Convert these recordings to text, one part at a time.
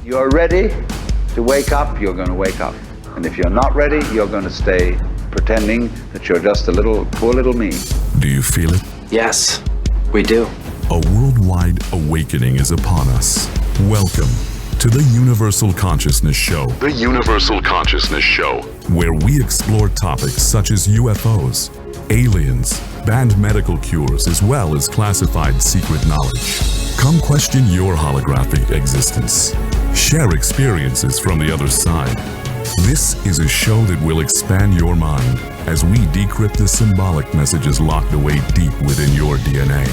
you're ready to wake up, you're going to wake up. And if you're not ready, you're going to stay pretending that you're just a poor little me. Do you feel it? Yes, we do. A worldwide awakening is upon us. Welcome to the Universal Consciousness Show. The Universal Consciousness Show, where we explore topics such as UFOs, aliens, banned medical cures, as well as classified secret knowledge. Come question your holographic existence. Share experiences from the other side. This is a show that will expand your mind as we decrypt the symbolic messages locked away deep within your DNA.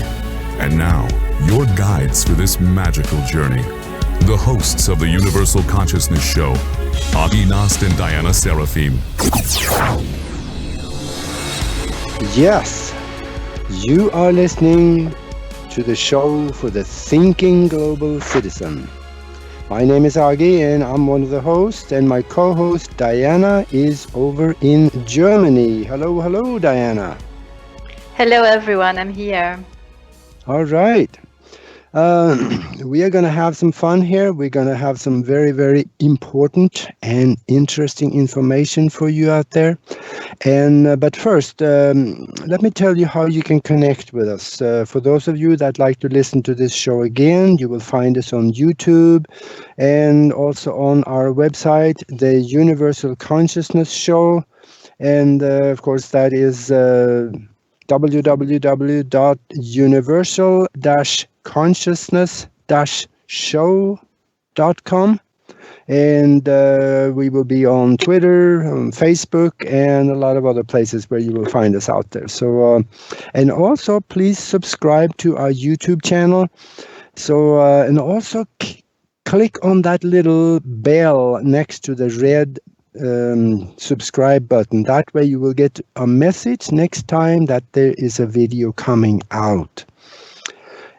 And now, your guides for this magical journey. The hosts of the Universal Consciousness Show, Augie Nost and Diana Seraphim. Yes, you are listening to the show for the thinking global citizen. My name is Augie and I'm one of the hosts, and my co-host Diana is over in Germany. Hello, Diana. Hello everyone, I'm here. All right. We are going to have some fun here. We're going to have some very, very important and interesting information for you out there. And but first, let me tell you how you can connect with us. For those of you that like to listen to this show again, you will find us on YouTube and also on our website, the Universal Consciousness Show. And of course, that is www.universal-consciousness-show.com. And we will be on Twitter, on Facebook, and a lot of other places where you will find us out there. So, and also please subscribe to our YouTube channel. So, and also click on that little bell next to the red subscribe button. That way you will get a message next time that there is a video coming out.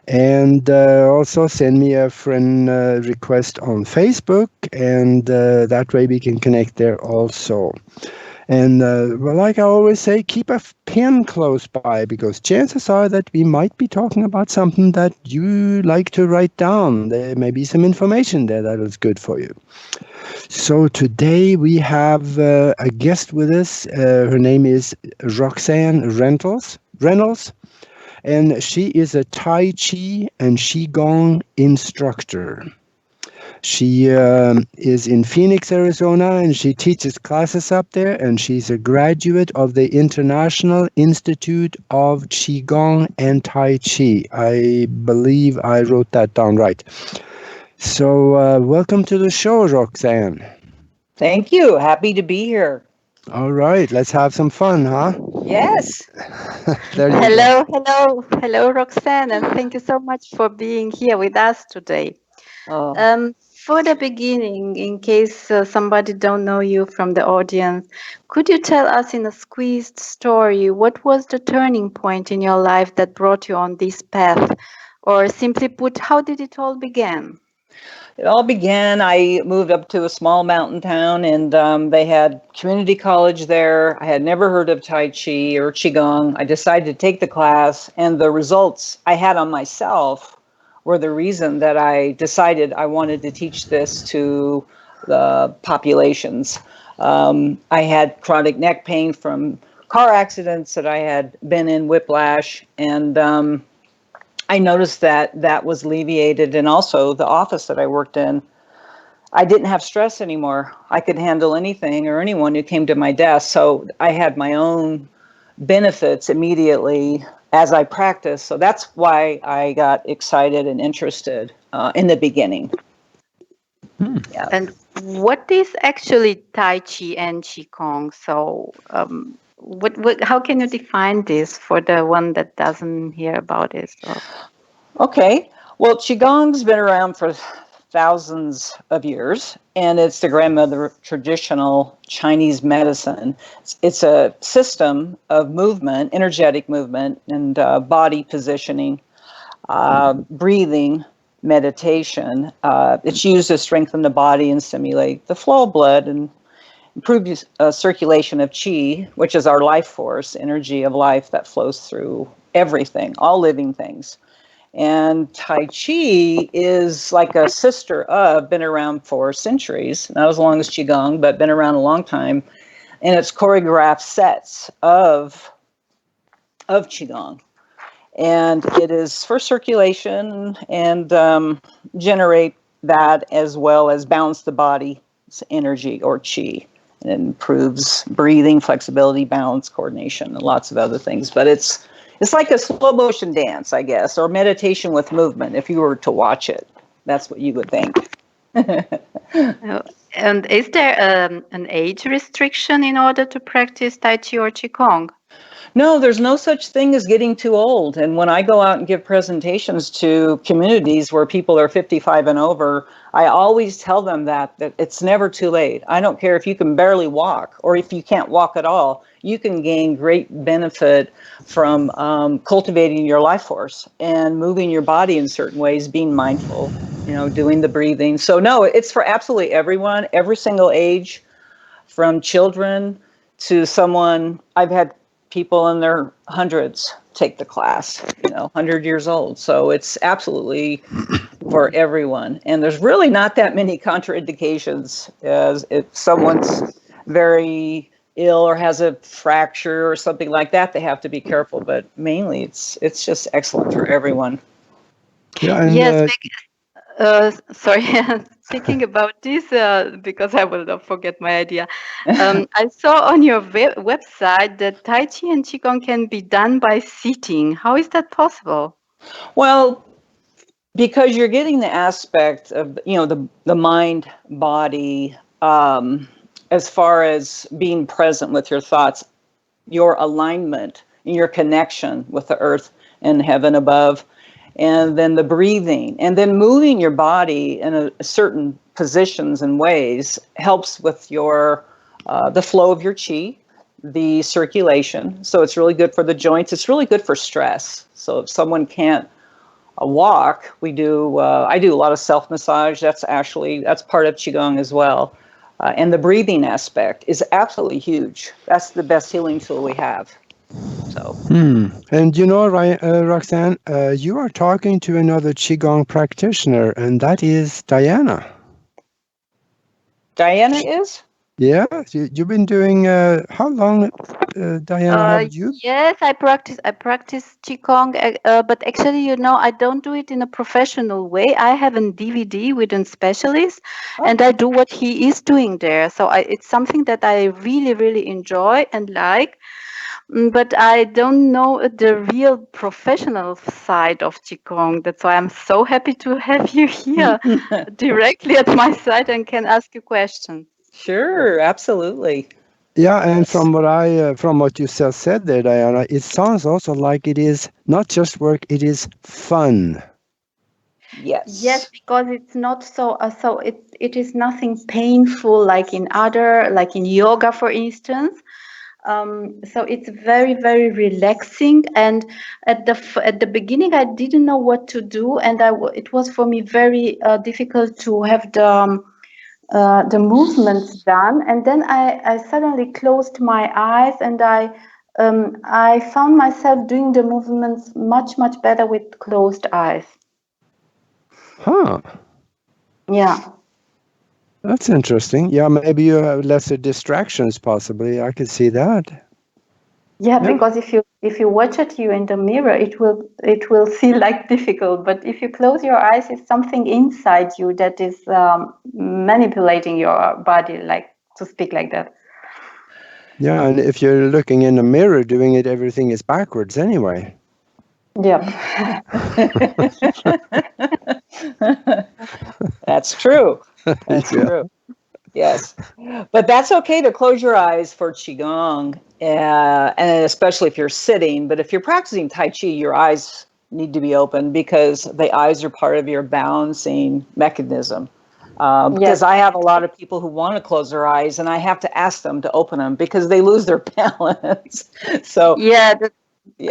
And also send me a friend request on Facebook, and that way we can connect there also. And well, like I always say, keep a pen close by, because chances are that we might be talking about something that you like to write down. There may be some information there that is good for you. So today we have a guest with us. Her name is Roxanne Reinolds. And she is a Tai Chi and Qigong instructor. She is in Phoenix, Arizona, and she teaches classes up there, and she's a graduate of the International Institute of Qigong and Tai Chi. I believe I wrote that down right. So welcome to the show, Roxanne. Thank you. Happy to be here. All right, let's have some fun, huh? Yes. Hello, Roxanne, and thank you so much for being here with us today. For the beginning, in case somebody don't know you from the audience, could you tell us in a squeezed story what was the turning point in your life that brought you on this path? Or simply put, how did it all begin? It all began, I moved up to a small mountain town, and they had community college there. I had never heard of Tai Chi or Qigong. I decided to take the class, and the results I had on myself were the reason that I decided I wanted to teach this to the populations. I had chronic neck pain from car accidents that I had been in, whiplash, and I noticed that was alleviated. And also the office that I worked in, I didn't have stress anymore. I could handle anything or anyone who came to my desk. So I had my own benefits immediately as I practiced. So that's why I got excited and interested in the beginning. Yeah. And what is actually Tai Chi and Qigong? So how can you define this for the one that doesn't hear about it? Okay. Well, Qigong's been around for thousands of years, and it's the grandmother of traditional Chinese medicine. It's a system of movement, energetic movement, and body positioning, breathing, meditation. It's used to strengthen the body and stimulate the flow of blood and improve circulation of qi, which is our life force, energy of life that flows through everything, all living things. And Tai Chi is like a sister of, been around for centuries, not as long as Qigong, but been around a long time. And it's choreographed sets of Qigong. And it is for circulation and generate that, as well as balance the body's energy or Qi. It improves breathing, flexibility, balance, coordination, and lots of other things. But it's like a slow motion dance, I guess, or meditation with movement. If you were to watch it, that's what you would think. And is there an age restriction in order to practice Tai Chi or Qigong? No, there's no such thing as getting too old. And when I go out and give presentations to communities where people are 55 and over, I always tell them that it's never too late. I don't care if you can barely walk or if you can't walk at all. You can gain great benefit from cultivating your life force and moving your body in certain ways, being mindful, doing the breathing. So no, it's for absolutely everyone, every single age, from children to someone. I've had people in their hundreds take the class, 100 years old. So it's absolutely for everyone. And there's really not that many contraindications. As if someone's very ill or has a fracture or something like that, they have to be careful. But mainly it's just excellent for everyone. Yeah, and, yes, sorry, thinking about this, because I will not forget my idea. I saw on your website that Tai Chi and Qigong can be done by sitting. How is that possible? Well, because you're getting the aspect of, the mind, body, as far as being present with your thoughts, your alignment, your connection with the earth and heaven above, and then the breathing, and then moving your body in a certain positions and ways helps with your the flow of your Qi, the circulation. So it's really good for the joints. It's really good for stress. So if someone can't walk, I do a lot of self massage. That's part of Qigong as well. And the breathing aspect is absolutely huge. That's the best healing tool we have. So. And Roxanne, you are talking to another Qigong practitioner, and that is Diana. Diana is? Yeah, you've been doing. How long, Diana? Have you? Yes, I practice Qigong, but actually, I don't do it in a professional way. I have a DVD with a specialist, and I do what he is doing there. So it's something that I really, really enjoy and like. But I don't know the real professional side of Qigong. That's why I'm so happy to have you here directly at my side and can ask you questions. Sure, absolutely. Yeah, and from what you just said there, Diana, it sounds also like it is not just work; it is fun. Yes, because it's not so. It is nothing painful like in yoga, for instance. So it's very, very relaxing. And at the beginning, I didn't know what to do, and it was for me very difficult to have the movements done. And then I suddenly closed my eyes, and I found myself doing the movements much, much better with closed eyes. Huh. Yeah. That's interesting. Yeah, maybe you have lesser distractions, possibly. I could see that. Yeah, because if you watch at you in the mirror, it will feel like difficult. But if you close your eyes, it's something inside you that is manipulating your body, like to speak like that. Yeah, and if you're looking in the mirror doing it, everything is backwards anyway. Yep. That's true. That's true. Yes. But that's okay to close your eyes for Qigong, and especially if you're sitting. But if you're practicing Tai Chi, your eyes need to be open because the eyes are part of your balancing mechanism. Because I have a lot of people who want to close their eyes, and I have to ask them to open them because they lose their balance. So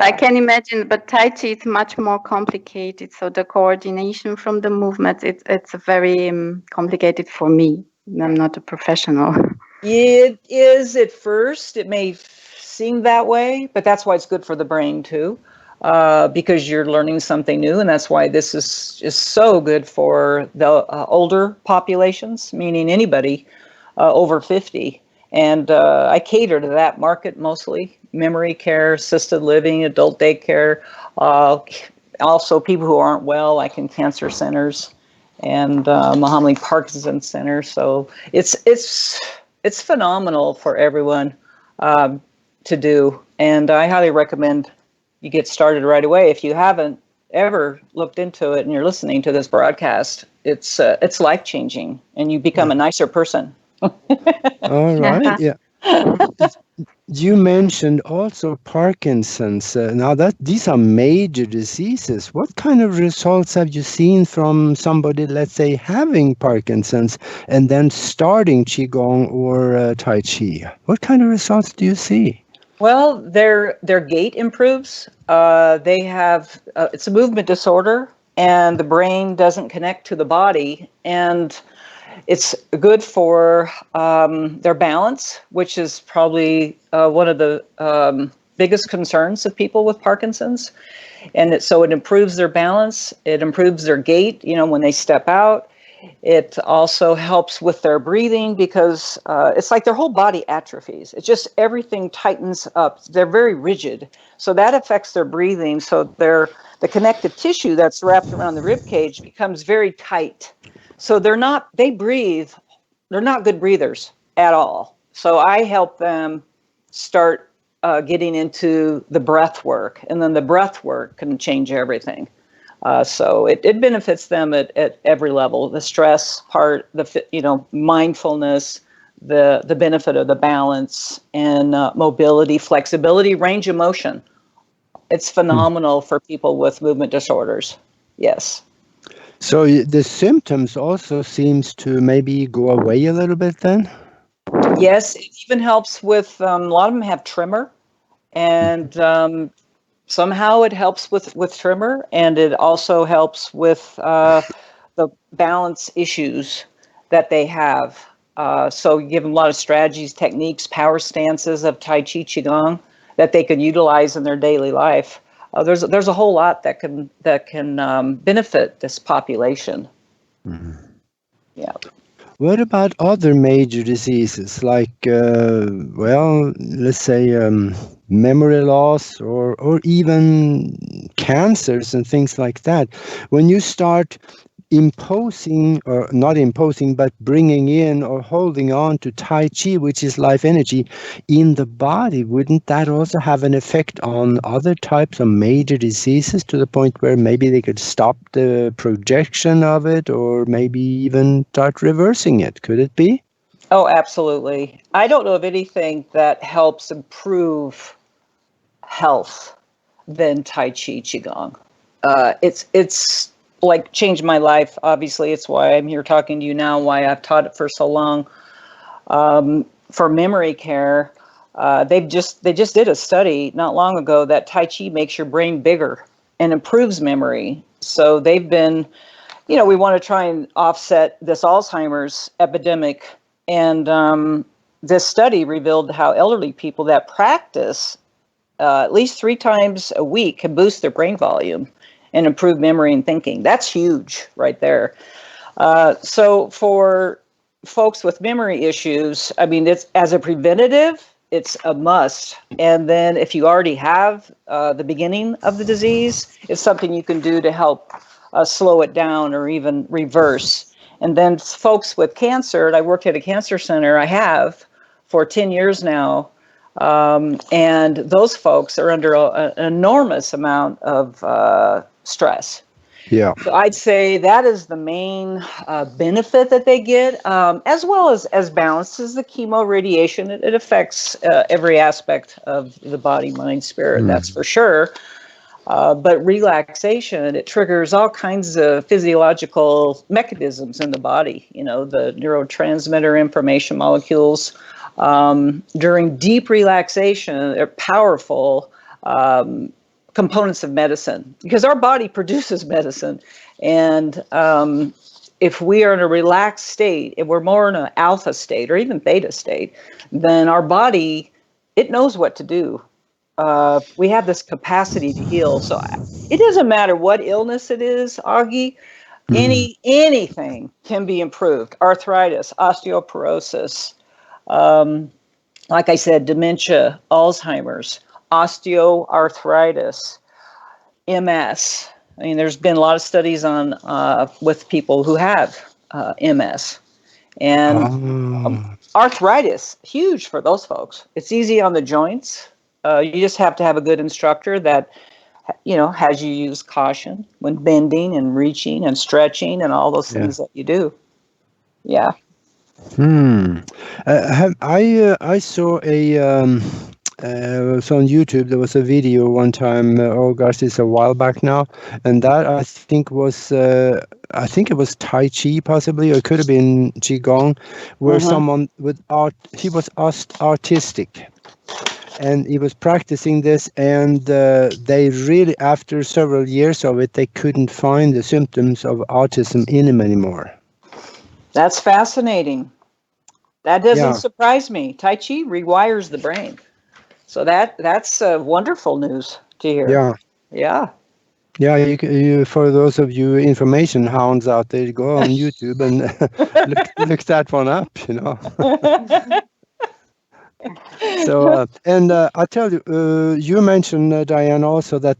I can imagine, but Tai Chi is much more complicated. So the coordination from the movements, it's very complicated for me. I'm not a professional. It is at first. It may seem that way, but that's why it's good for the brain too. because you're learning something new. And that's why this is just so good for the older populations, meaning anybody over 50. And I cater to that market mostly: memory care, assisted living, adult daycare, also people who aren't well, like in cancer centers and Muhammad Parkinson's Center. So it's phenomenal for everyone to do. And I highly recommend you get started right away. If you haven't ever looked into it and you're listening to this broadcast, it's life-changing, and you become a nicer person. All right. Yeah. You mentioned also Parkinson's. Now that these are major diseases, what kind of results have you seen from somebody, let's say, having Parkinson's and then starting Qigong or Tai Chi? What kind of results do you see? Well, their gait improves. They have it's a movement disorder, and the brain doesn't connect to the body, and it's good for their balance, which is probably one of the biggest concerns of people with Parkinson's. And so it improves their balance. It improves their gait, when they step out. It also helps with their breathing, because it's like their whole body atrophies. It's just everything tightens up. They're very rigid. So that affects their breathing. So the connective tissue that's wrapped around the rib cage becomes very tight. So they're not good breathers at all. So I help them start getting into the breath work, and then the breath work can change everything. So it benefits them at every level: the stress part, the mindfulness, the benefit of the balance, and mobility, flexibility, range of motion. It's phenomenal for people with movement disorders. Yes. So the symptoms also seems to maybe go away a little bit then? Yes, it even helps with, a lot of them have tremor, and somehow it helps with tremor, and it also helps with the balance issues that they have. So you give them a lot of strategies, techniques, power stances of Tai Chi Qigong that they can utilize in their daily life. There's a whole lot that can benefit this population. Mm-hmm. Yeah. What about other major diseases like, let's say memory loss or even cancers and things like that? When you start imposing, or not imposing, but bringing in or holding on to Tai Chi, which is life energy, in the body, wouldn't that also have an effect on other types of major diseases, to the point where maybe they could stop the projection of it, or maybe even start reversing it? Could it be? Oh, absolutely. I don't know of anything that helps improve health than Tai Chi Qigong. It's like changed my life. Obviously, it's why I'm here talking to you now, why I've taught it for so long. For memory care, they just did a study not long ago that Tai Chi makes your brain bigger and improves memory. So they've been, we want to try and offset this Alzheimer's epidemic. And this study revealed how elderly people that practice at least 3 times a week can boost their brain volume and improve memory and thinking. That's huge right there. So for folks with memory issues, I mean, it's as a preventative, it's a must. And then if you already have the beginning of the disease, it's something you can do to help slow it down or even reverse. And then folks with cancer, and I worked at a cancer center, I have for 10 years now. And those folks are under an enormous amount of stress. Yeah. So I'd say that is the main benefit that they get, as well as balance is the chemo radiation. It affects every aspect of the body, mind, spirit, that's for sure. But relaxation, it triggers all kinds of physiological mechanisms in the body, the neurotransmitter information molecules. During deep relaxation, they're powerful components of medicine, because our body produces medicine. And if we are in a relaxed state, if we're more in an alpha state or even theta state, then our body, it knows what to do. we have this capacity to heal. So it doesn't matter what illness it is, Augie. Anything can be improved. Arthritis, osteoporosis, like I said, dementia, Alzheimer's, osteoarthritis, MS. I mean, there's been a lot of studies on with people who have MS, and arthritis, huge for those folks. It's easy on the joints. You just have to have a good instructor that, has you use caution when bending and reaching and stretching and all those things that you do. Yeah. I saw so on YouTube there was a video one time. Oh gosh, it's a while back now, and that I think it was Tai Chi possibly, or it could have been Qigong, where someone with he was artistic. And he was practicing this, and they really, after several years of it, they couldn't find the symptoms of autism in him anymore. That's fascinating. That doesn't surprise me. Tai Chi rewires the brain. So that's wonderful news to hear. Yeah. You for those of you information hounds out there, go on YouTube and look that one up, So, and I tell you, you mentioned, Diane, also that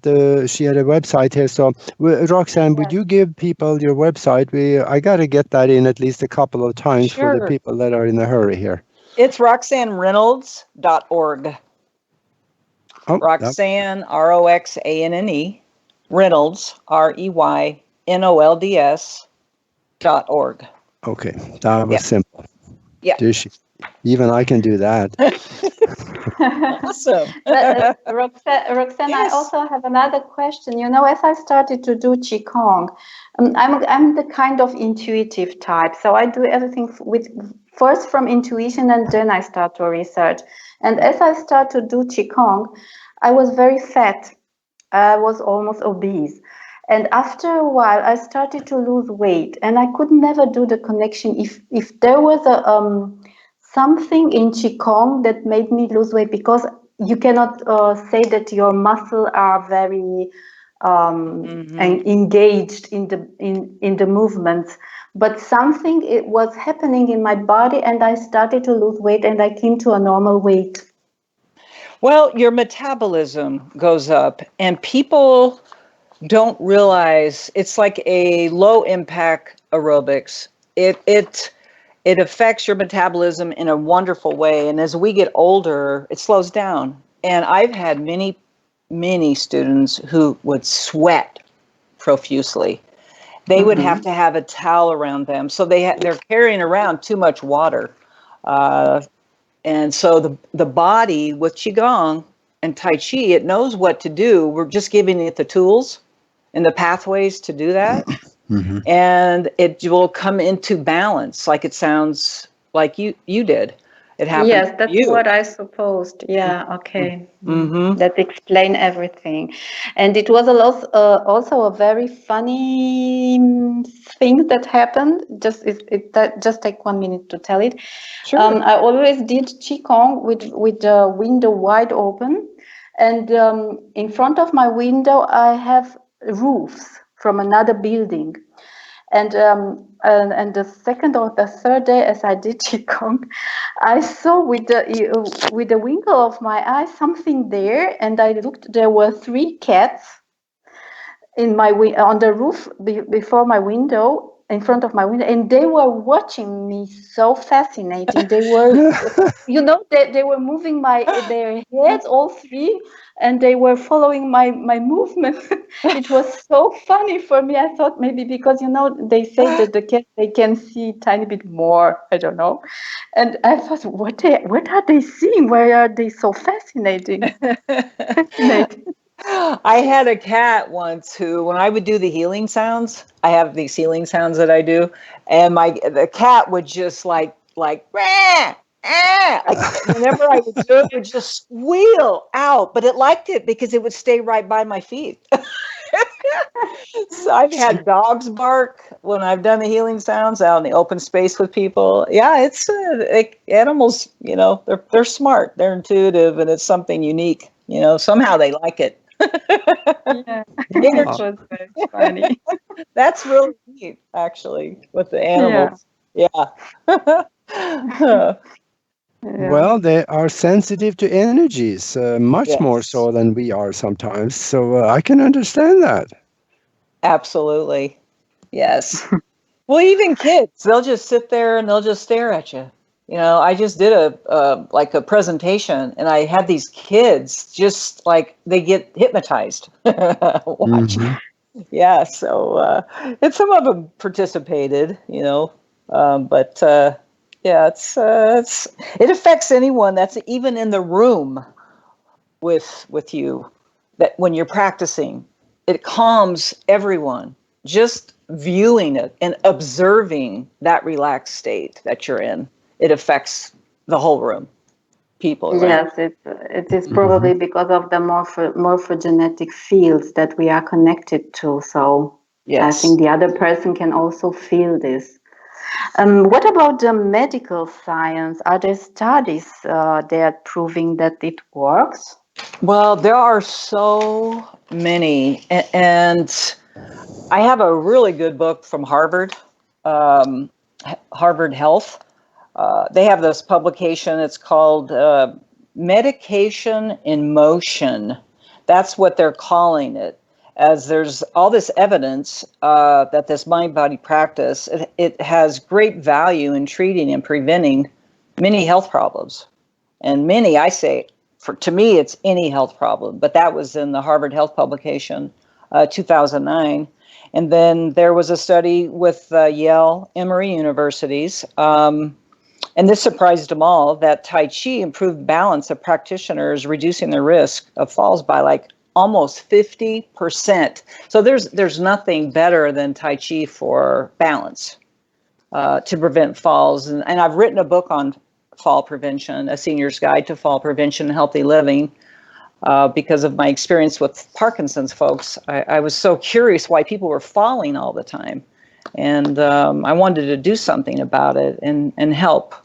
she had a website here. So, Roxanne, would you give people your website? I got to get that in at least a couple of times for the people that are in a hurry here. It's RoxanneReynolds.org. Roxanne, RoXanne, Reynolds, Reynolds.org. Okay, that was simple. Yeah. Even I can do that. Awesome. Roxanne, I also have another question. As I started to do Qigong, I'm the kind of intuitive type. So I do everything first from intuition, and then I start to research. And as I start to do Qigong, I was very fat. I was almost obese. And after a while, I started to lose weight, and I could never do the connection if there was something in Qigong that made me lose weight, because you cannot say that your muscles are very engaged in the movements, but something it was happening in my body, and I started to lose weight, and I came to a normal weight. Well, your metabolism goes up, and people don't realize it's like a low impact aerobics. It affects your metabolism in a wonderful way. And as we get older, it slows down. And I've had many, many students who would sweat profusely. They would have to have a towel around them. So they're carrying around too much water. And so the body with Qigong and Tai Chi, it knows what to do. We're just giving it the tools and the pathways to do that. And it will come into balance, like it sounds like you did. It happened. Yes, that's what I supposed. Yeah, okay. That explains everything. And it was also a very funny thing that happened. Just take 1 minute to tell it. Sure. I always did Qigong with the window wide open, and in front of my window I have roofs from another building. And the second or the third day, as I did Qigong, I saw with the window of my eye something there, and I looked. There were 3 cats on the roof before my window, in front of my window, and they were watching me so fascinating. They were, they were moving their heads, all 3. And they were following my movement. It was so funny for me. I thought maybe because, they say that the cats, they can see a tiny bit more. I don't know. And I thought, what are they seeing? Why are they so fascinating? I had a cat once who, when I would do the healing sounds, I have these healing sounds that I do. And the cat would just like, like whenever I would do it, would just squeal out, but it liked it because it would stay right by my feet. So I've had dogs bark when I've done the healing sounds out in the open space with people. Yeah, it's animals, they're smart, they're intuitive, and it's something unique Somehow they like it. Yeah, it was very funny. That's really neat, actually, with the animals. Yeah. Well, they are sensitive to energies, much more Yes. so than we are sometimes. So I can understand that. Absolutely. Yes. Well, even kids, they'll just sit there and they'll just stare at you. I just did a presentation, and I had these kids just like they get hypnotized watching. Yeah, so and some of them participated, but yeah, it affects anyone that's even in the room with you. That when you're practicing, it calms everyone. Just viewing it and observing that relaxed state that you're in, it affects the whole room. People. Yes, it is probably because of the morphogenetic fields that we are connected to. So I think the other person can also feel this. What about the medical science? Are there studies there proving that it works? Well, there are so many, and I have a really good book from Harvard, Harvard Health. They have this publication. It's called Medication in Motion. That's what they're calling it. As there's all this evidence that this mind-body practice, it has great value in treating and preventing many health problems. And many, I say, to me, it's any health problem. But that was in the Harvard Health publication, 2009. And then there was a study with Yale, Emory universities, and this surprised them all, that Tai Chi improved balance of practitioners, reducing their risk of falls by like almost 50%. So there's nothing better than Tai Chi for balance, to prevent falls. And I've written a book on fall prevention, A Senior's Guide to Fall Prevention and Healthy Living. Because of my experience with Parkinson's folks, I was so curious why people were falling all the time. And I wanted to do something about it and help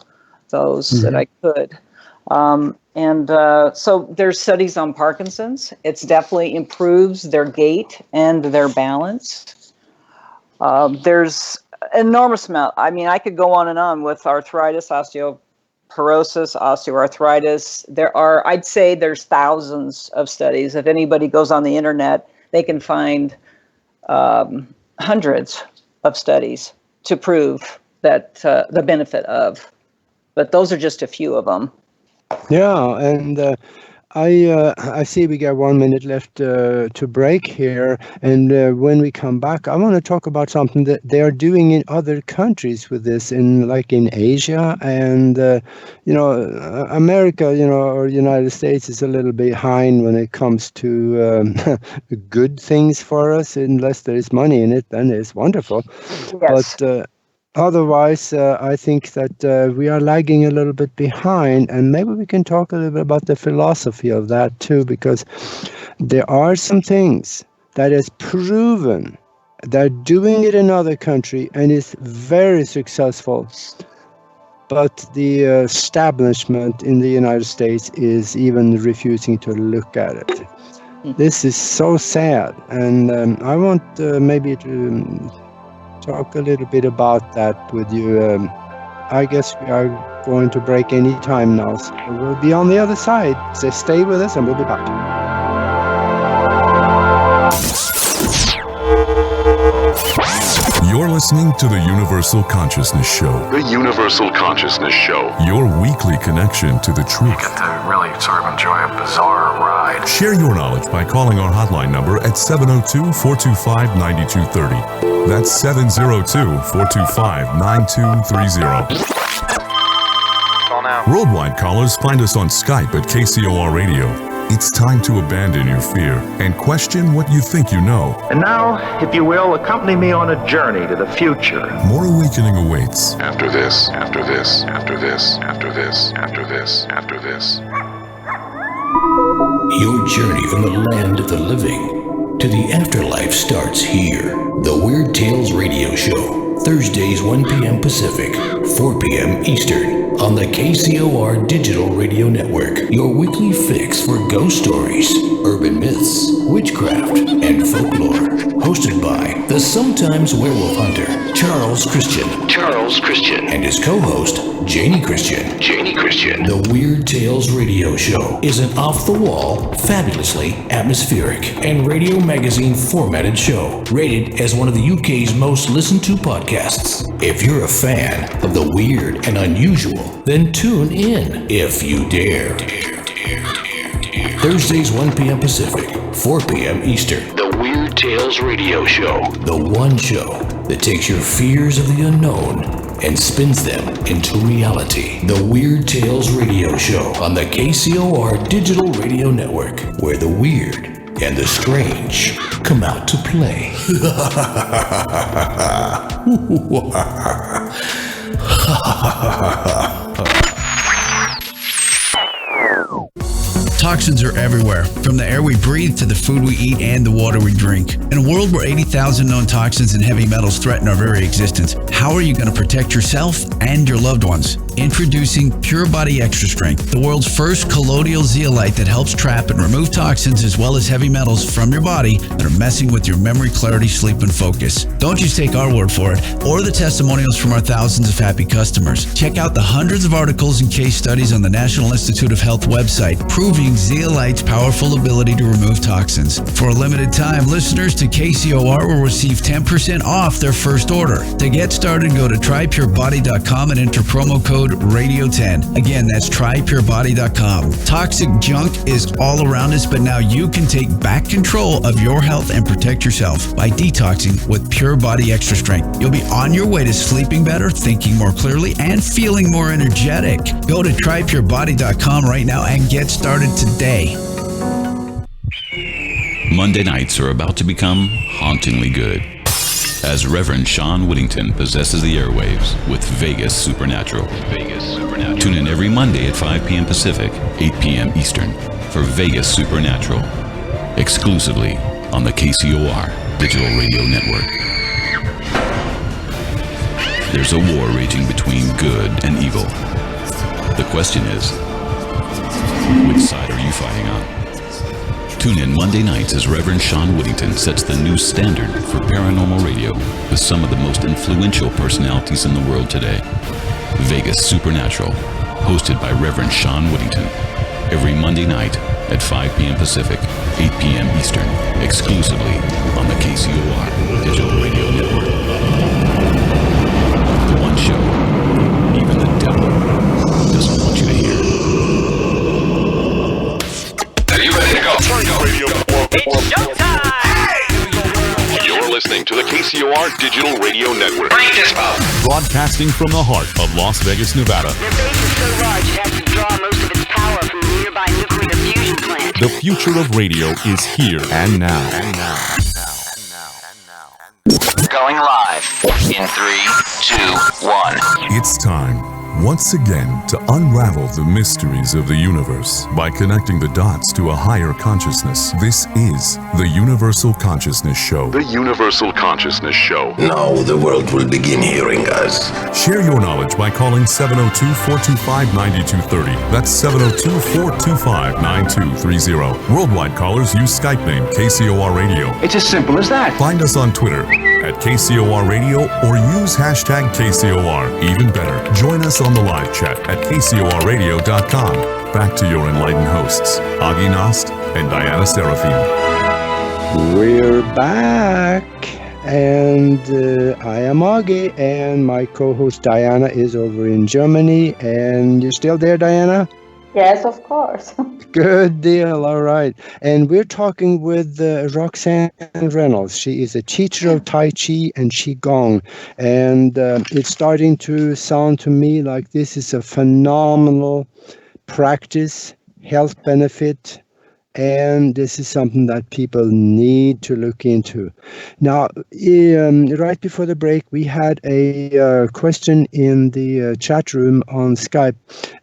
those that I could. So there's studies on Parkinson's. It's definitely improves their gait and their balance. There's enormous amount. I mean, I could go on and on with arthritis, osteoporosis, osteoarthritis. I'd say there's thousands of studies. If anybody goes on the internet, they can find hundreds of studies to prove that the benefit of. But those are just a few of them. Yeah, and I see we got 1 minute left to break here, and when we come back, I want to talk about something that they are doing in other countries with this, in Asia, and America, or United States is a little behind when it comes to good things for us. Unless there is money in it, then it's wonderful. Yes. But otherwise, I think that we are lagging a little bit behind, and maybe we can talk a little bit about the philosophy of that too, because there are some things that is proven. They're doing it in other country and it's very successful, but the establishment in the United States is even refusing to look at it. This is so sad, and I want maybe to talk a little bit about that with you. I guess we are going to break any time now, so we'll be on the other side. So stay with us and we'll be back. You're listening to the Universal Consciousness Show. The Universal Consciousness Show. Your weekly connection to the truth. You get to really sort of enjoy a bizarre ride. Share your knowledge by calling our hotline number at 702-425-9230. That's 702-425-9230. Call now. Worldwide callers find us on Skype at KCOR Radio. It's time to abandon your fear and question what you think you know. And now, if you will, accompany me on a journey to the future. More awakening awaits. After this, after this, after this, after this, after this, after this. Your journey from the land of the living to the afterlife starts here. The Weird Tales Radio Show, Thursdays 1 p.m. Pacific, 4 p.m. Eastern, on the KCOR Digital Radio Network. Your weekly fix for ghost stories, urban myths, witchcraft, and folklore. Hosted by the sometimes werewolf hunter, Charles Christian, and his co-host, Janie Christian. The Weird Tales Radio Show is an off-the-wall, fabulously atmospheric, and radio magazine formatted show, rated as one of the UK's most listened to podcasts. If you're a fan of the weird and unusual, then tune in if you dare. Thursdays 1 p.m. Pacific, 4 p.m. Eastern. The Weird Tales Radio Show. The one show that takes your fears of the unknown and spins them into reality. The Weird Tales Radio Show on the KCOR Digital Radio Network, where the weird and the strange come out to play. Toxins are everywhere, from the air we breathe to the food we eat and the water we drink. In a world where 80,000 known toxins and heavy metals threaten our very existence, how are you going to protect yourself and your loved ones? Introducing Pure Body Extra Strength, the world's first colloidal zeolite that helps trap and remove toxins as well as heavy metals from your body that are messing with your memory, clarity, sleep, and focus. Don't just take our word for it, or the testimonials from our thousands of happy customers. Check out the hundreds of articles and case studies on the National Institute of Health website proving zeolite's powerful ability to remove toxins. For a limited time, listeners to KCOR will receive 10% off their first order. To get started, go to trypurebody.com and enter promo code RADIO10. Again, that's trypurebody.com. Toxic junk is all around us, but now you can take back control of your health and protect yourself by detoxing with Pure Body Extra Strength. You'll be on your way to sleeping better, thinking more clearly, and feeling more energetic. Go to trypurebody.com right now and get started today. Monday nights are about to become hauntingly good, as Reverend Sean Whittington possesses the airwaves with Vegas Supernatural. Tune in every Monday at 5 p.m. Pacific, 8 p.m. Eastern for Vegas Supernatural, exclusively on the KCOR Digital Radio Network. There's a war raging between good and evil. The question is, which side are you fighting on? Tune in Monday nights as Reverend Sean Whittington sets the new standard for paranormal radio with some of the most influential personalities in the world today. Vegas Supernatural, hosted by Reverend Sean Whittington, every Monday night at 5 p.m. Pacific, 8 p.m. Eastern, exclusively on the KCOR Digital Radio Network. The one show even the devil doesn't want you to hear. Are you ready to go? Radio. It's showtime! You're listening to the KCOR Digital Radio Network. Break this up! Broadcasting from the heart of Las Vegas, Nevada. Their base is so large it has to draw most of its power from the nearby nuclear fusion plant. The future of radio is here and now. Going live in 3, 2, 1. It's time, once again, to unravel the mysteries of the universe by connecting the dots to a higher consciousness. This is the Universal Consciousness Show. The Universal Consciousness Show. Now the world will begin hearing us. Share your knowledge by calling 702-425-9230. That's 702-425-9230. Worldwide callers use Skype name KCOR Radio. It's as simple as that. Find us on Twitter at KCOR Radio or use hashtag KCOR. Even better, join us on the live chat at KCORradio.com. Back to your enlightened hosts, Agi Nost and Diana Seraphine. We're back, and I am Agi, and my co-host Diana is over in Germany. And you're still there, Diana? Yes, of course. Good deal. All right. And we're talking with Roxanne Reinolds. She is a teacher of Tai Chi and Qigong. And it's starting to sound to me like this is a phenomenal practice, health benefit, and this is something that people need to look into. Now, right before the break, we had a question in the chat room on Skype,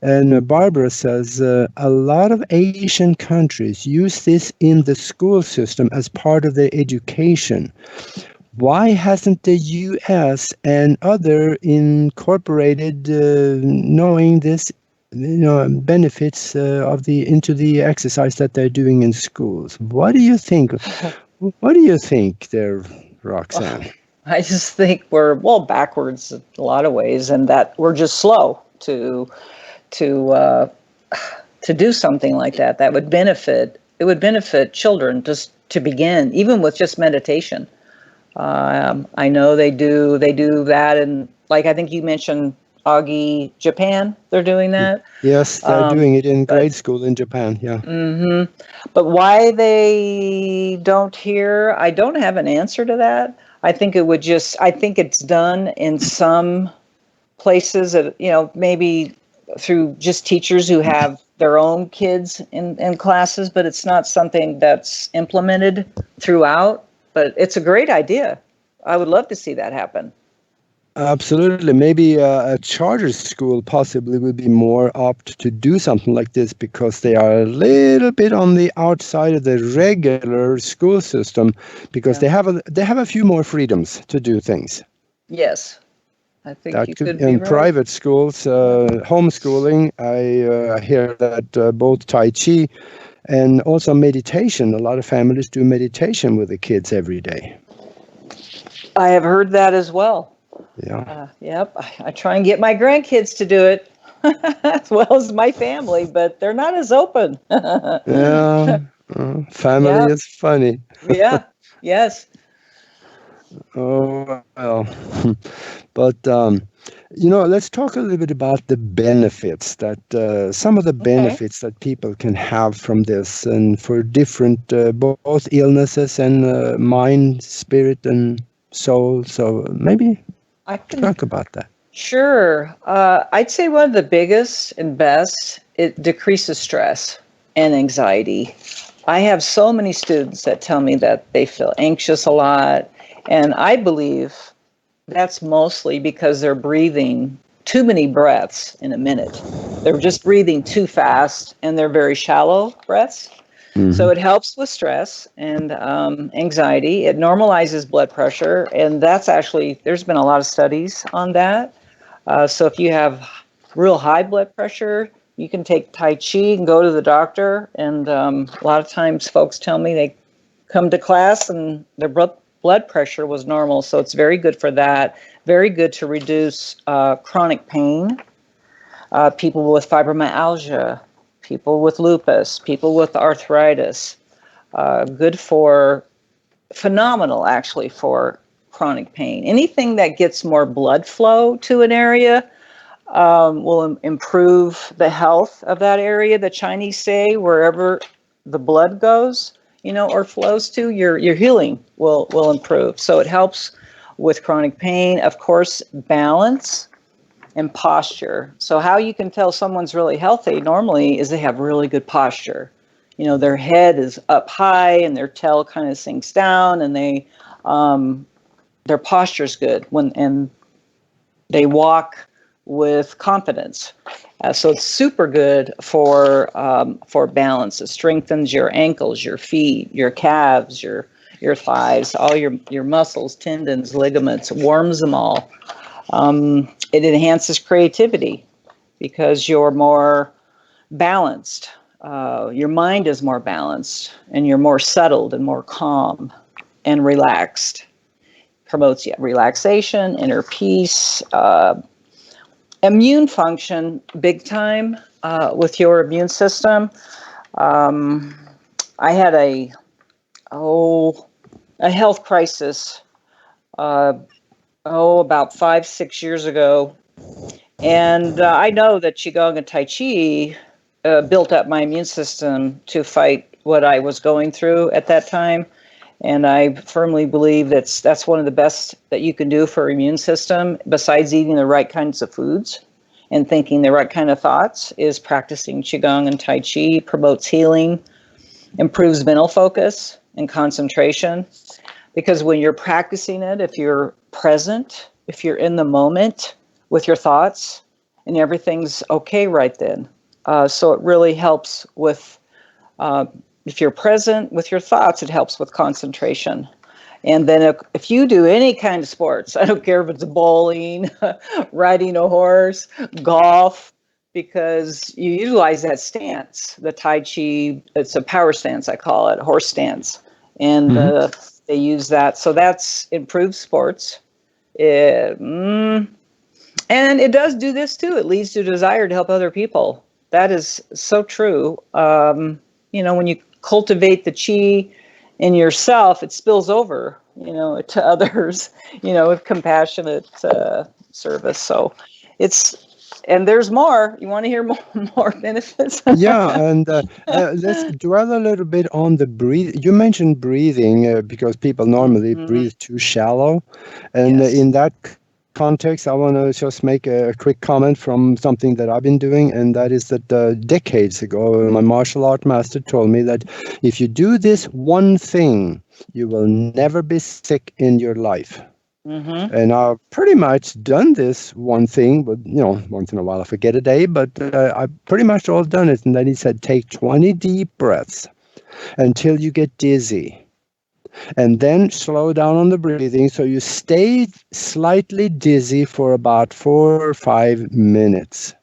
and Barbara says a lot of Asian countries use this in the school system as part of their education. why hasn't the U.S. and other incorporated knowing this, benefits into the exercise that they're doing in schools? What do you think? What do you think there, Roxanne? I just think we're backwards in a lot of ways, and that we're just slow to do something like that. That would benefit. It would benefit children just to begin, even with just meditation. I know they do that, and like I think you mentioned, Augie, Japan. They're doing that. Yes, they're doing it in grade school in Japan. Yeah. Mm-hmm. But why they don't here, I don't have an answer to that. I think it's done in some places that, maybe through just teachers who have their own kids in classes, but it's not something that's implemented throughout. But it's a great idea. I would love to see that happen. Absolutely. Maybe a charter school possibly would be more apt to do something like this because they are a little bit on the outside of the regular school system because they have a few more freedoms to do things. Yes, I think that you could be in right. Private schools, homeschooling. I hear that both Tai Chi and also meditation. A lot of families do meditation with the kids every day. I have heard that as well. Yeah. Yep. I try and get my grandkids to do it as well as my family, but they're not as open. Yeah. Family is funny. Yeah. Yes. Oh, well. But, let's talk a little bit about the benefits that some of the benefits that people can have from this and for different, both illnesses and mind, spirit, and soul. So maybe I can talk about that. Sure. I'd say one of the biggest and best, it decreases stress and anxiety. I have so many students that tell me that they feel anxious a lot. And I believe that's mostly because they're breathing too many breaths in a minute. They're just breathing too fast and they're very shallow breaths. So it helps with stress and anxiety. It normalizes blood pressure. And that's actually, there's been a lot of studies on that. So if you have real high blood pressure, you can take Tai Chi and go to the doctor. And a lot of times folks tell me they come to class and their blood pressure was normal. So it's very good for that. Very good to reduce chronic pain. People with fibromyalgia, people with lupus, people with arthritis. Phenomenal actually for chronic pain. Anything that gets more blood flow to an area will improve the health of that area. The Chinese say wherever the blood goes, or flows to, your healing will improve. So it helps with chronic pain. Of course, balance and posture. So how you can tell someone's really healthy normally is they have really good posture. Their head is up high and their tail kind of sinks down, and their posture's good and they walk with confidence. So it's super good for balance. It strengthens your ankles, your feet, your calves, your thighs, all your muscles, tendons, ligaments, warms them all. It enhances creativity because you're more balanced. Your mind is more balanced and you're more settled and more calm and relaxed. Promotes relaxation, inner peace, immune function, big time with your immune system. I had a health crisis about 5-6 years ago. And I know that Qigong and Tai Chi built up my immune system to fight what I was going through at that time. And I firmly believe that's one of the best that you can do for immune system, besides eating the right kinds of foods and thinking the right kind of thoughts, is practicing Qigong and Tai Chi. Promotes healing, improves mental focus and concentration. Because when you're practicing it, if you're present, if you're in the moment with your thoughts, and everything's okay right then. So it really helps with, if you're present with your thoughts, it helps with concentration. And then if you do any kind of sports, I don't care if it's bowling, riding a horse, golf, because you utilize that stance, the Tai Chi, it's a power stance, I call it, horse stance. And they use that. So that's improved sports. And it does do this too. It leads to a desire to help other people. That is so true. You know, when you cultivate the chi in yourself, it spills over, you know, to others, you know, with compassionate service. So and there's more. You want to hear more benefits? Yeah, and let's dwell a little bit on the breathe. You mentioned breathing because people normally breathe too shallow. And in that context, I want to just make a quick comment from something that I've been doing, and that is that decades ago, my martial art master told me that if you do this one thing, you will never be sick in your life. And I've pretty much done this one thing, but, you know, once in a while I forget a day, but I've pretty much all done it. And then he said, take 20 deep breaths until you get dizzy. And then slow down on the breathing so you stay slightly dizzy for about 4 or 5 minutes.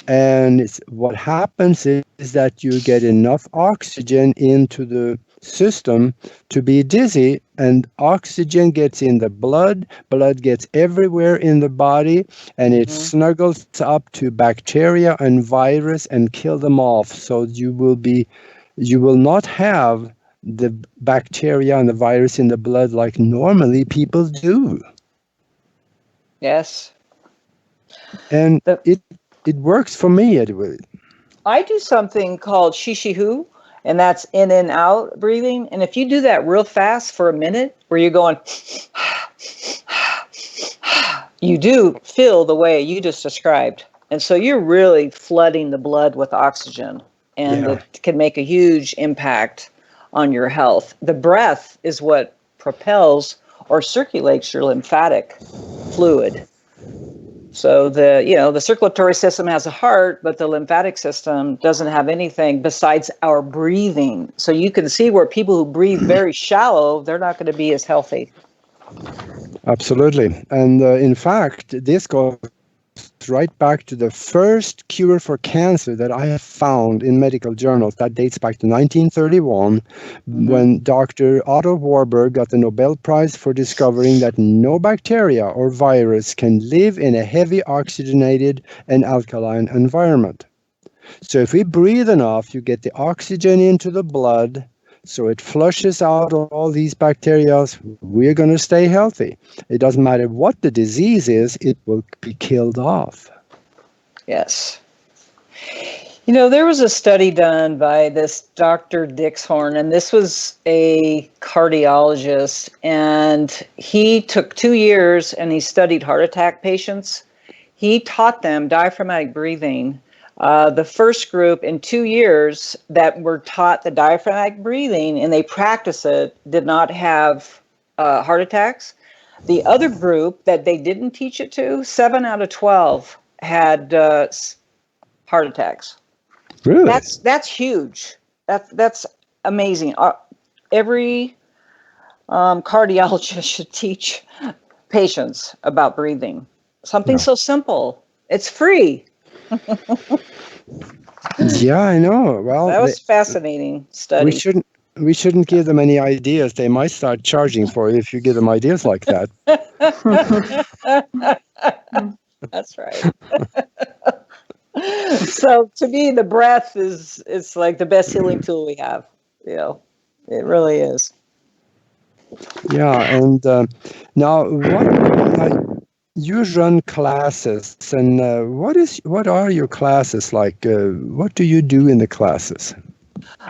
And what happens is that you get enough oxygen into the system to be dizzy, and oxygen gets in the blood gets everywhere in the body, and it snuggles up to bacteria and virus and kill them off. So you will not have the bacteria and the virus in the blood like normally people do. Yes. And it works for me anyway. I do something called Shishihu, and that's in and out breathing. And if you do that real fast for a minute, where you're going, you do feel the way you just described. And so you're really flooding the blood with oxygen, and it can make a huge impact on your health. The breath is what propels or circulates your lymphatic fluid. So the circulatory system has a heart, but the lymphatic system doesn't have anything besides our breathing. So you can see where people who breathe very shallow, they're not going to be as healthy. Absolutely. And in fact, this goes right back to the first cure for cancer that I have found in medical journals. That dates back to 1931, when Dr. Otto Warburg got the Nobel Prize for discovering that no bacteria or virus can live in a heavy oxygenated and alkaline environment. So if we breathe enough, you get the oxygen into the blood, so it flushes out all these bacteria. We're going to stay healthy. It doesn't matter what the disease is, it will be killed off. Yes. You know, there was a study done by this Dr. Dixhorn, and this was a cardiologist, and he took 2 years and he studied heart attack patients. He taught them diaphragmatic breathing. The first group in 2 years that were taught the diaphragmatic breathing and they practiced it did not have heart attacks. The other group that they didn't teach it to, 7 out of 12 had heart attacks. Really? That's huge. That's amazing. Every cardiologist should teach patients about breathing. Something so simple. It's free. Yeah, I know. Well, that was fascinating study. We shouldn't give them any ideas. They might start charging for it if you give them ideas like that. That's right. So to me, the breath it's like the best healing tool we have. You know, it really is. Yeah, and now you run classes, and what are your classes like? What do you do in the classes?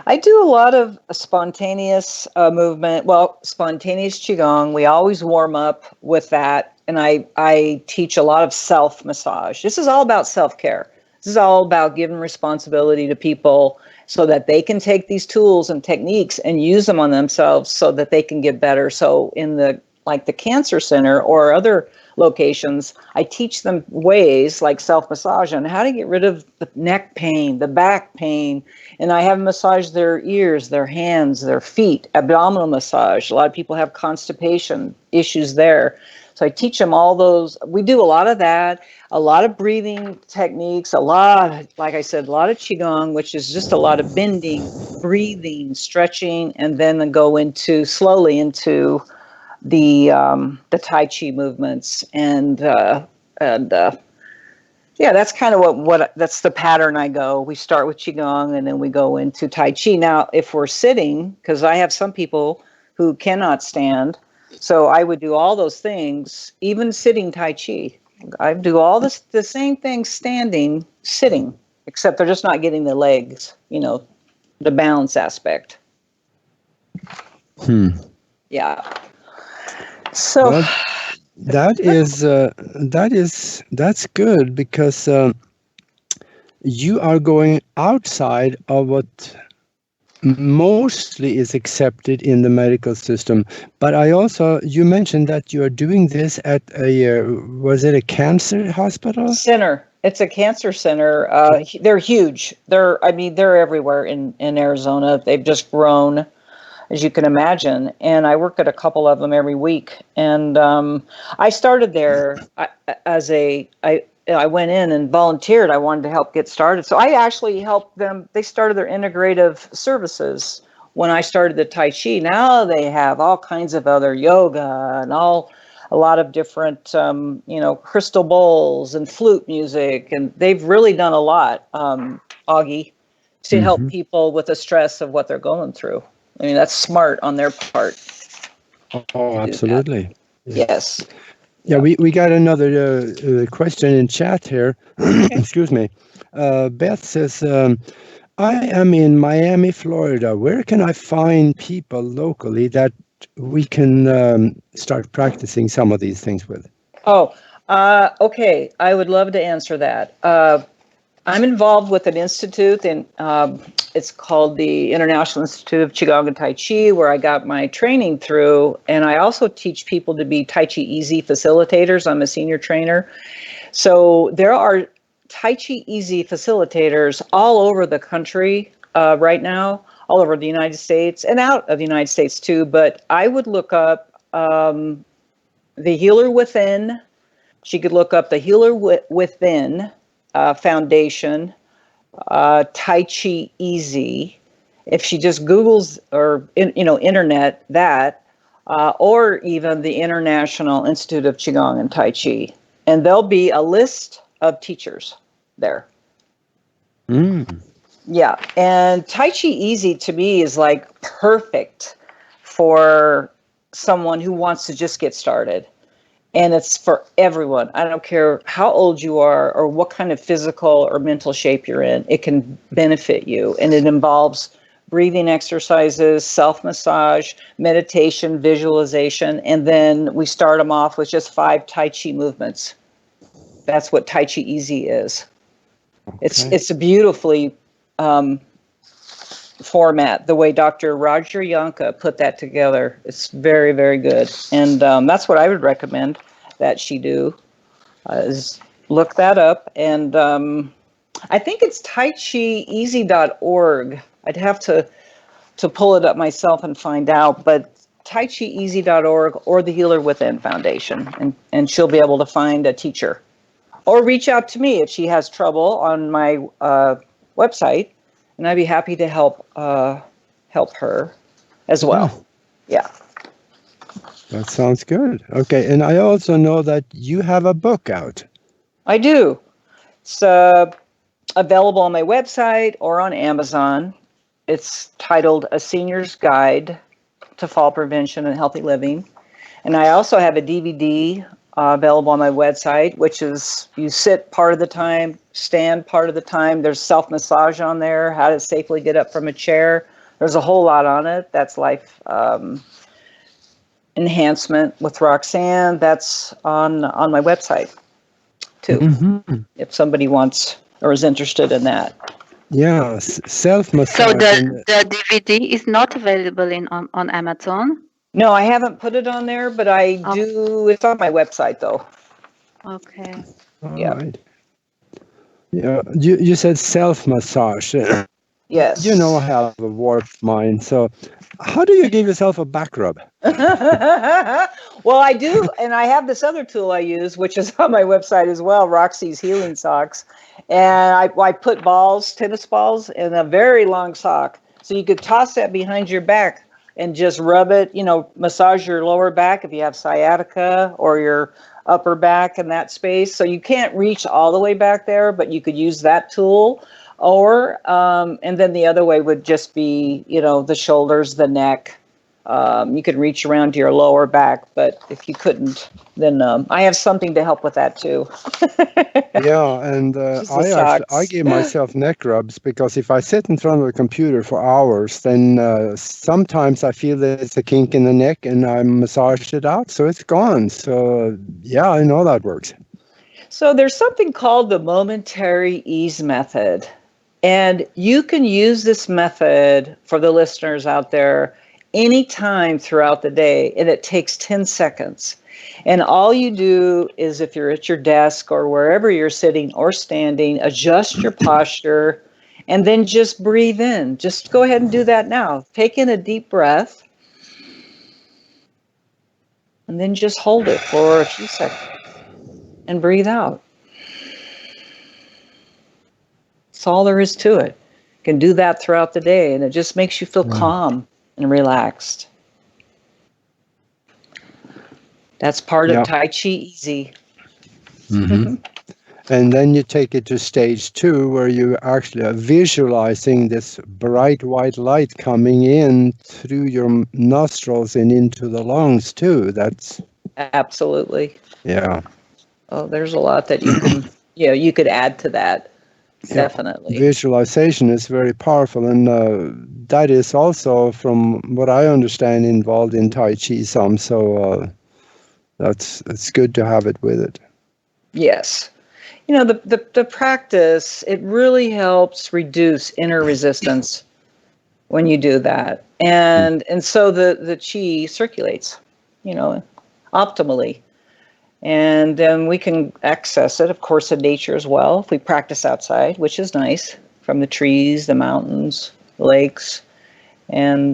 I do a lot of spontaneous movement. Well, spontaneous Qigong. We always warm up with that. And I teach a lot of self-massage. This is all about self-care. This is all about giving responsibility to people so that they can take these tools and techniques and use them on themselves so that they can get better. So in the like the cancer center or other locations, I teach them ways like self-massage on how to get rid of the neck pain, the back pain. And I have them massage their ears, their hands, their feet, abdominal massage. A lot of people have constipation issues there. So I teach them all those. We do a lot of that, a lot of breathing techniques, a lot, like I said, a lot of Qigong, which is just a lot of bending, breathing, stretching, and then go slowly into the Tai Chi movements. And yeah, that's kind of what that's the pattern I go. We start with Qigong and then we go into Tai Chi. Now, if we're sitting, because I have some people who cannot stand, so I would do all those things, even sitting Tai Chi. I do all the same things standing, sitting, except they're just not getting the legs, the balance aspect. Yeah. So well, that's good, because you are going outside of what mostly is accepted in the medical system. But you mentioned that you are doing this at was it a cancer hospital? Center. It's a cancer center. They're huge. They're everywhere in Arizona. They've just grown, as you can imagine. And I work at a couple of them every week. And I started there I went in and volunteered. I wanted to help get started. So I actually helped them. They started their integrative services when I started the Tai Chi. Now they have all kinds of other yoga and a lot of different, crystal bowls and flute music. And they've really done a lot, Augie, to help people with the stress of what they're going through. I mean, that's smart on their part. Oh, absolutely. Yes. Yeah, we got another question in chat here. Excuse me. Beth says, I am in Miami, Florida. Where can I find people locally that we can start practicing some of these things with? Oh, okay. I would love to answer that. I'm involved with an institute, and it's called the International Institute of Qigong and Tai Chi, where I got my training through. And I also teach people to be Tai Chi Easy facilitators. I'm a senior trainer. So there are Tai Chi Easy facilitators all over the country right now, all over the United States and out of the United States too. But I would look up the Healer Within. She could look up the Healer Within Foundation, Tai Chi Easy. If she just Googles or internet that, or even the International Institute of Qigong and Tai Chi, and there'll be a list of teachers there. Yeah, and Tai Chi Easy to me is like perfect for someone who wants to just get started. And it's for everyone. I don't care how old you are or what kind of physical or mental shape you're in. It can benefit you. And it involves breathing exercises, self-massage, meditation, visualization. And then we start them off with just 5 Tai Chi movements. That's what Tai Chi Easy is. Okay. It's a beautifully format, the way Dr. Roger Yanka put that together. It's very, very good. And that's what I would recommend that she do, is look that up. And I think it's taichieasy.org. I'd have to pull it up myself and find out, but taichieasy.org or the Healer Within Foundation, and she'll be able to find a teacher. Or reach out to me if she has trouble on my website, and I'd be happy to help her as well. Yeah. That sounds good. Okay, and I also know that you have a book out. I do. It's available on my website or on Amazon. It's titled A Senior's Guide to Fall Prevention and Healthy Living. And I also have a DVD available on my website, which is you sit part of the time, stand part of the time. There's self-massage on there, how to safely get up from a chair. There's a whole lot on it. That's life enhancement with Roxanne. That's on my website too, if somebody wants or is interested in that. Yeah, self-massage. So the DVD is not available on Amazon? No, I haven't put it on there, but I do. It's on my website, though. Okay. All right. Yeah, you said self-massage. Yes. You know I have a warped mind, so how do you give yourself a back rub? Well, I do, and I have this other tool I use, which is on my website as well, Roxy's Healing Socks. And I put balls, tennis balls, in a very long sock. So you could toss that behind your back and just rub it, massage your lower back if you have sciatica, or your upper back in that space. So you can't reach all the way back there, but you could use that tool. Or, and then the other way would just be, the shoulders, the neck. You could reach around to your lower back, but if you couldn't, then I have something to help with that too. Yeah, and I give myself neck rubs, because if I sit in front of a computer for hours, then sometimes I feel that it's a kink in the neck, and I massage it out, so it's gone. So yeah, I know that works. So there's something called the momentary ease method. And you can use this method for the listeners out there anytime throughout the day, and it takes 10 seconds. And all you do is, if you're at your desk or wherever you're sitting or standing, adjust your posture and then just breathe in. Just go ahead and do that now. Take in a deep breath and then just hold it for a few seconds and breathe out. That's all there is to it. You can do that throughout the day, and it just makes you feel calm and relaxed. That's part of Tai Chi Easy. Mm-hmm. And then you take it to stage 2, where you actually are visualizing this bright white light coming in through your nostrils and into the lungs too. That's absolutely. Yeah. Oh, there's a lot that you can, you could add to that. Definitely. Visualization is very powerful, and that is also, from what I understand, involved in Tai Chi some. So it's good to have it with it. Yes. The practice, it really helps reduce inner resistance when you do that. And so the chi circulates, optimally. And then we can access it, of course, in nature as well, if we practice outside, which is nice, from the trees, the mountains, the lakes. And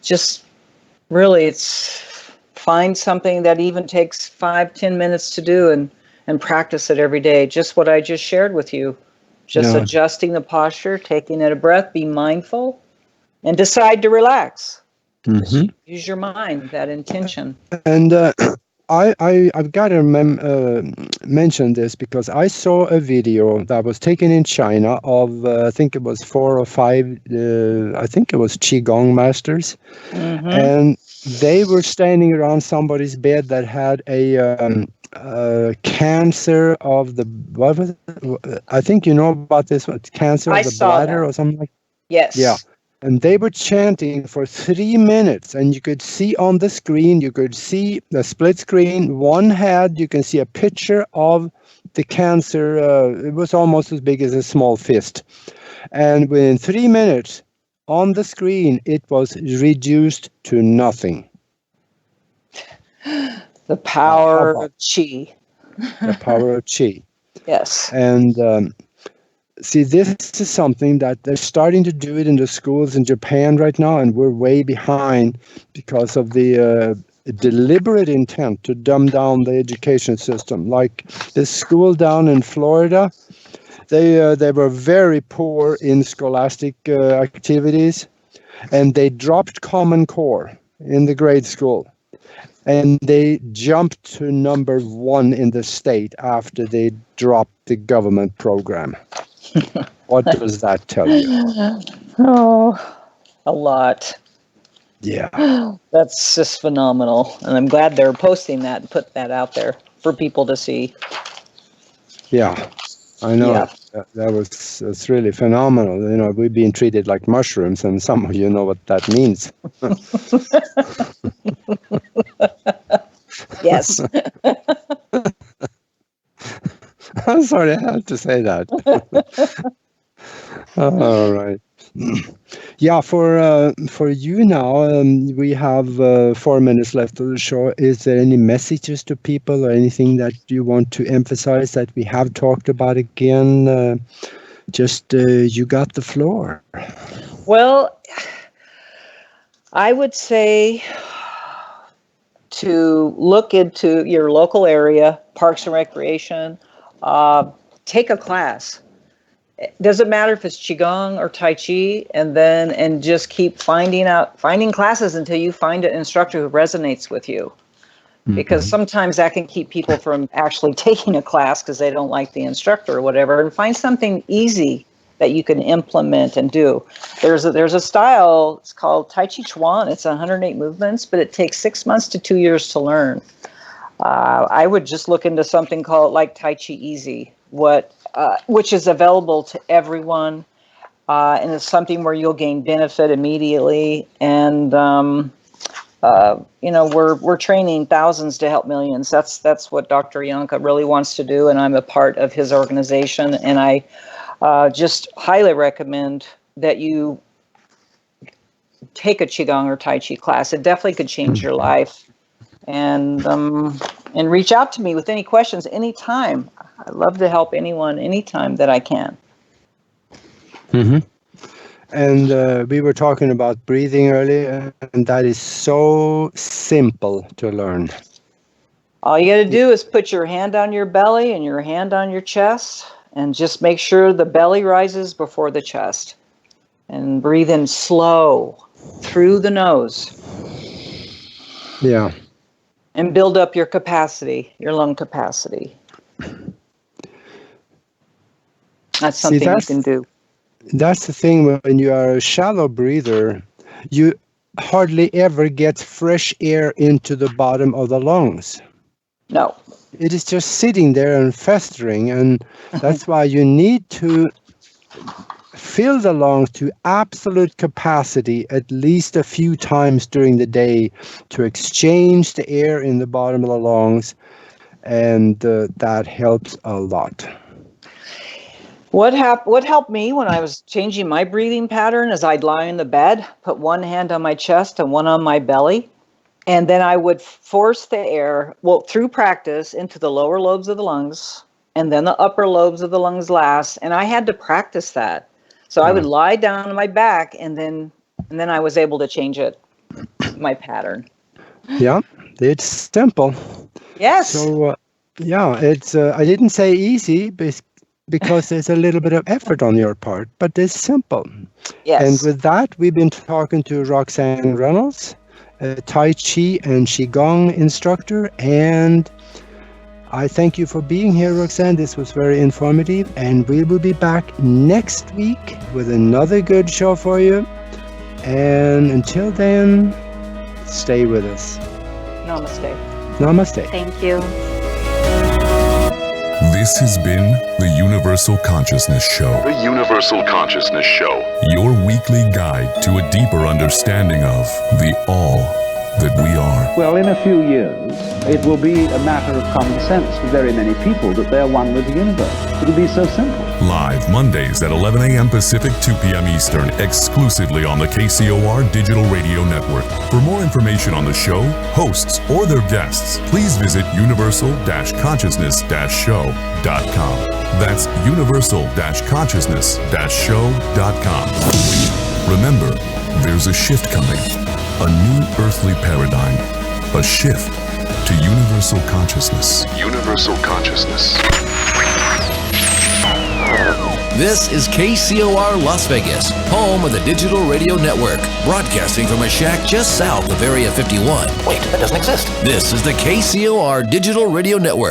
just really, it's find something that even takes 5-10 minutes to do, and practice it every day. Just what I just shared with you. Just adjusting the posture, taking in a breath, be mindful, and decide to relax. Mm-hmm. Use your mind, that intention. And I've got to mention this, because I saw a video that was taken in China of, I think it was 4 or 5, I think it was Qigong masters. Mm-hmm. And they were standing around somebody's bed that had a cancer of the, what was it? I think you know about this one, cancer of the bladder or something like that. Yes. Yeah. And they were chanting for 3 minutes, and you could see on the screen, you could see the split screen. One had, you can see a picture of the cancer. It was almost as big as a small fist. And within 3 minutes on the screen, it was reduced to nothing. The power of Qi. The power of Qi. Yes. And see, this is something that they're starting to do it in the schools in Japan right now, and we're way behind because of the deliberate intent to dumb down the education system. Like this school down in Florida, they were very poor in scholastic activities, and they dropped Common Core in the grade school. And they jumped to number 1 in the state after they dropped the government program. What does that tell you? Oh, a lot. Yeah. That's just phenomenal. And I'm glad they're posting that and put that out there for people to see. Yeah, I know. Yeah. That's really phenomenal. We've been treated like mushrooms, and some of you know what that means. Yes. I'm sorry, I had to say that. All right. Yeah, for for you now, we have 4 minutes left of the show. Is there any messages to people or anything that you want to emphasize that we have talked about again? You got the floor. Well, I would say to look into your local area, parks and recreation, take a class. It doesn't matter if it's Qigong or Tai Chi, and just keep finding classes until you find an instructor who resonates with you. Because sometimes that can keep people from actually taking a class because they don't like the instructor or whatever, and find something easy that you can implement and do. There's a style, it's called Tai Chi Qigong. It's 108 movements, but it takes 6 months to 2 years to learn. I would just look into something called like Tai Chi Easy, which is available to everyone, and it's something where you'll gain benefit immediately. And we're training thousands to help millions. That's what Dr. Janka really wants to do, and I'm a part of his organization. And I just highly recommend that you take a Qigong or Tai Chi class. It definitely could change your life. And reach out to me with any questions anytime. I love to help anyone anytime that I can. Mm-hmm. And we were talking about breathing earlier, and that is so simple to learn. All you got to do is put your hand on your belly and your hand on your chest, and just make sure the belly rises before the chest. And breathe in slow through the nose. Yeah. And build up your capacity, your lung capacity. That's something you can do. That's the thing, when you are a shallow breather, you hardly ever get fresh air into the bottom of the lungs. No. It is just sitting there and festering, and that's why you need to fill the lungs to absolute capacity at least a few times during the day to exchange the air in the bottom of the lungs, and that helps a lot. What helped me when I was changing my breathing pattern is I'd lie in the bed, put one hand on my chest and one on my belly, and then I would force the air, through practice, into the lower lobes of the lungs, and then the upper lobes of the lungs last, and I had to practice that. So I would lie down on my back, and then I was able to change my pattern. Yeah, it's simple. Yes. So, it's. I didn't say easy because there's a little bit of effort on your part, but it's simple. Yes. And with that, we've been talking to Roxanne Reinolds, a Tai Chi and Qigong instructor, and I thank you for being here, Roxanne. This was very informative, and we will be back next week with another good show for you. And until then, stay with us. Namaste. Namaste. Thank you. This has been the Universal Consciousness Show. The Universal Consciousness Show. Your weekly guide to a deeper understanding of the all that we are. Well, in a few years, it will be a matter of common sense to very many people that they're one with the universe. It'll be so simple. Live Mondays at 11 a.m. Pacific, 2 p.m. Eastern, exclusively on the KCOR Digital Radio Network. For more information on the show, hosts, or their guests, please visit universal-consciousness-show.com. That's universal-consciousness-show.com. Remember, there's a shift coming. A new earthly paradigm. A shift to universal consciousness. Universal consciousness. This is KCOR Las Vegas, home of the Digital Radio Network, broadcasting from a shack just south of Area 51. Wait, that doesn't exist. This is the KCOR Digital Radio Network.